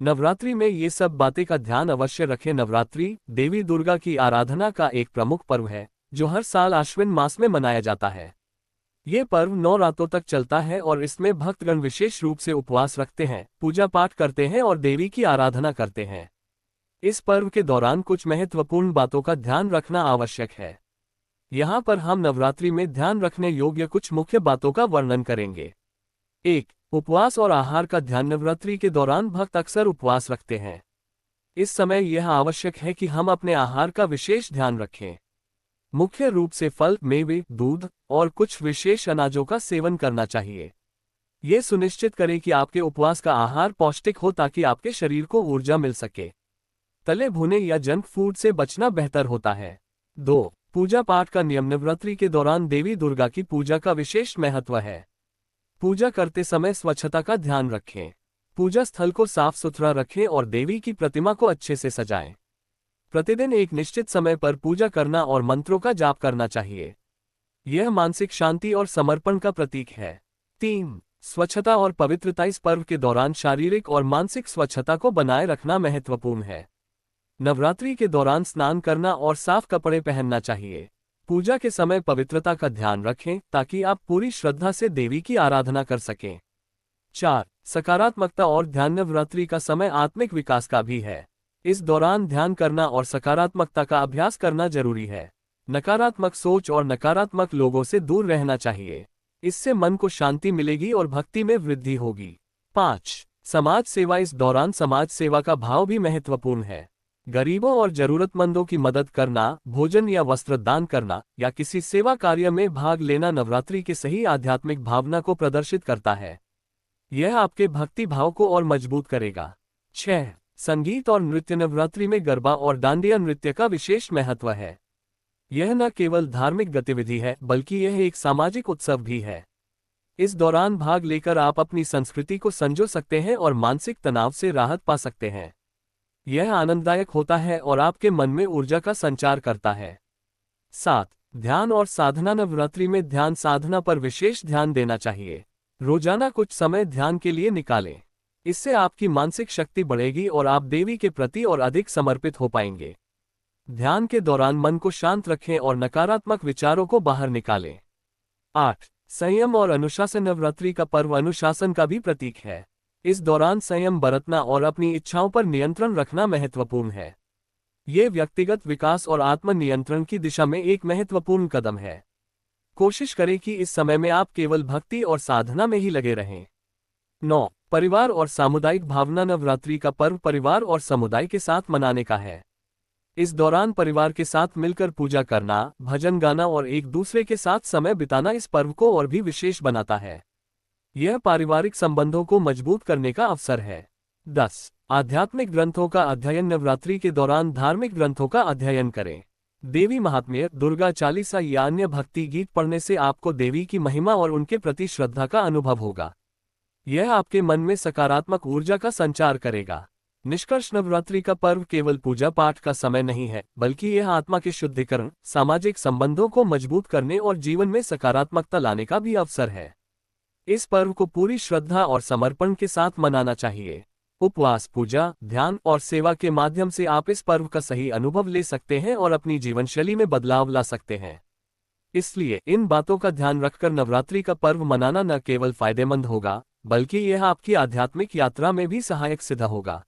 नवरात्रि में ये सब बातें का ध्यान अवश्य रखें। नवरात्रि देवी दुर्गा की आराधना का एक प्रमुख पर्व है जो हर साल आश्विन मास में मनाया जाता है। ये पर्व 9 रातों तक चलता है और इसमें भक्तगण विशेष रूप से उपवास रखते हैं, पूजा पाठ करते हैं और देवी की आराधना करते हैं। इस पर्व के दौरान कुछ महत्वपूर्ण बातों का ध्यान रखना आवश्यक है। यहाँ पर हम नवरात्रि में ध्यान रखने योग्य कुछ मुख्य बातों का वर्णन करेंगे। 1. उपवास और आहार का ध्यान। नवरात्रि के दौरान भक्त अक्सर उपवास रखते हैं। इस समय यह आवश्यक है कि हम अपने आहार का विशेष ध्यान रखें। मुख्य रूप से फल, मेवे, दूध और कुछ विशेष अनाजों का सेवन करना चाहिए। ये सुनिश्चित करें कि आपके उपवास का आहार पौष्टिक हो ताकि आपके शरीर को ऊर्जा मिल सके। तले भुने या जंक फूड से बचना बेहतर होता है। 2. पूजा पाठ का नियम। नवरात्रि के दौरान देवी दुर्गा की पूजा का विशेष महत्व है। पूजा करते समय स्वच्छता का ध्यान रखें। पूजा स्थल को साफ सुथरा रखें और देवी की प्रतिमा को अच्छे से सजाएं। प्रतिदिन एक निश्चित समय पर पूजा करना और मंत्रों का जाप करना चाहिए। यह मानसिक शांति और समर्पण का प्रतीक है। 3. स्वच्छता और पवित्रता। इस पर्व के दौरान शारीरिक और मानसिक स्वच्छता को बनाए रखना महत्वपूर्ण है। नवरात्रि के दौरान स्नान करना और साफ कपड़े पहनना चाहिए। पूजा के समय पवित्रता का ध्यान रखें ताकि आप पूरी श्रद्धा से देवी की आराधना कर सकें। 4. सकारात्मकता और ध्यान। नवरात्रि का समय आत्मिक विकास का भी है। इस दौरान ध्यान करना और सकारात्मकता का अभ्यास करना जरूरी है। नकारात्मक सोच और नकारात्मक लोगों से दूर रहना चाहिए। इससे मन को शांति मिलेगी और भक्ति में वृद्धि होगी। 5. समाज सेवा। इस दौरान समाज सेवा का भाव भी महत्वपूर्ण है। गरीबों और जरूरतमंदों की मदद करना, भोजन या वस्त्र दान करना या किसी सेवा कार्य में भाग लेना नवरात्रि के सही आध्यात्मिक भावना को प्रदर्शित करता है। यह आपके भक्ति भाव को और मजबूत करेगा। 6. संगीत और नृत्य। नवरात्रि में गरबा और डांडिया नृत्य का विशेष महत्व है। यह न केवल धार्मिक गतिविधि है बल्कि यह एक सामाजिक उत्सव भी है। इस दौरान भाग लेकर आप अपनी संस्कृति को संजो सकते हैं और मानसिक तनाव से राहत पा सकते हैं। यह आनंददायक होता है और आपके मन में ऊर्जा का संचार करता है। 7. ध्यान और साधना। नवरात्रि में ध्यान साधना पर विशेष ध्यान देना चाहिए। रोजाना कुछ समय ध्यान के लिए निकालें। इससे आपकी मानसिक शक्ति बढ़ेगी और आप देवी के प्रति और अधिक समर्पित हो पाएंगे। ध्यान के दौरान मन को शांत रखें और नकारात्मक विचारों को बाहर निकालें। 8. संयम और अनुशासन। नवरात्रि का पर्व अनुशासन का भी प्रतीक है। इस दौरान संयम बरतना और अपनी इच्छाओं पर नियंत्रण रखना महत्वपूर्ण है। ये व्यक्तिगत विकास और आत्मनियंत्रण की दिशा में एक महत्वपूर्ण कदम है। कोशिश करें कि इस समय में आप केवल भक्ति और साधना में ही लगे रहें। 9. परिवार और सामुदायिक भावना। नवरात्रि का पर्व परिवार और समुदाय के साथ मनाने का है। इस दौरान परिवार के साथ मिलकर पूजा करना, भजन गाना और एक दूसरे के साथ समय बिताना इस पर्व को और भी विशेष बनाता है। यह पारिवारिक संबंधों को मजबूत करने का अवसर है। 10. आध्यात्मिक ग्रंथों का अध्ययन। नवरात्रि के दौरान धार्मिक ग्रंथों का अध्ययन करें। देवी महात्म्य, दुर्गा चालीसा या अन्य भक्ति गीत पढ़ने से आपको देवी की महिमा और उनके प्रति श्रद्धा का अनुभव होगा। यह आपके मन में सकारात्मक ऊर्जा का संचार करेगा। निष्कर्ष, नवरात्रि का पर्व केवल पूजा पाठ का समय नहीं है बल्कि यह आत्मा के शुद्धिकरण, सामाजिक संबंधों को मजबूत करने और जीवन में सकारात्मकता लाने का भी अवसर है। इस पर्व को पूरी श्रद्धा और समर्पण के साथ मनाना चाहिए। उपवास, पूजा, ध्यान और सेवा के माध्यम से आप इस पर्व का सही अनुभव ले सकते हैं और अपनी जीवनशैली में बदलाव ला सकते हैं। इसलिए इन बातों का ध्यान रखकर नवरात्रि का पर्व मनाना न केवल फायदेमंद होगा बल्कि यह आपकी आध्यात्मिक यात्रा में भी सहायक सिद्ध होगा।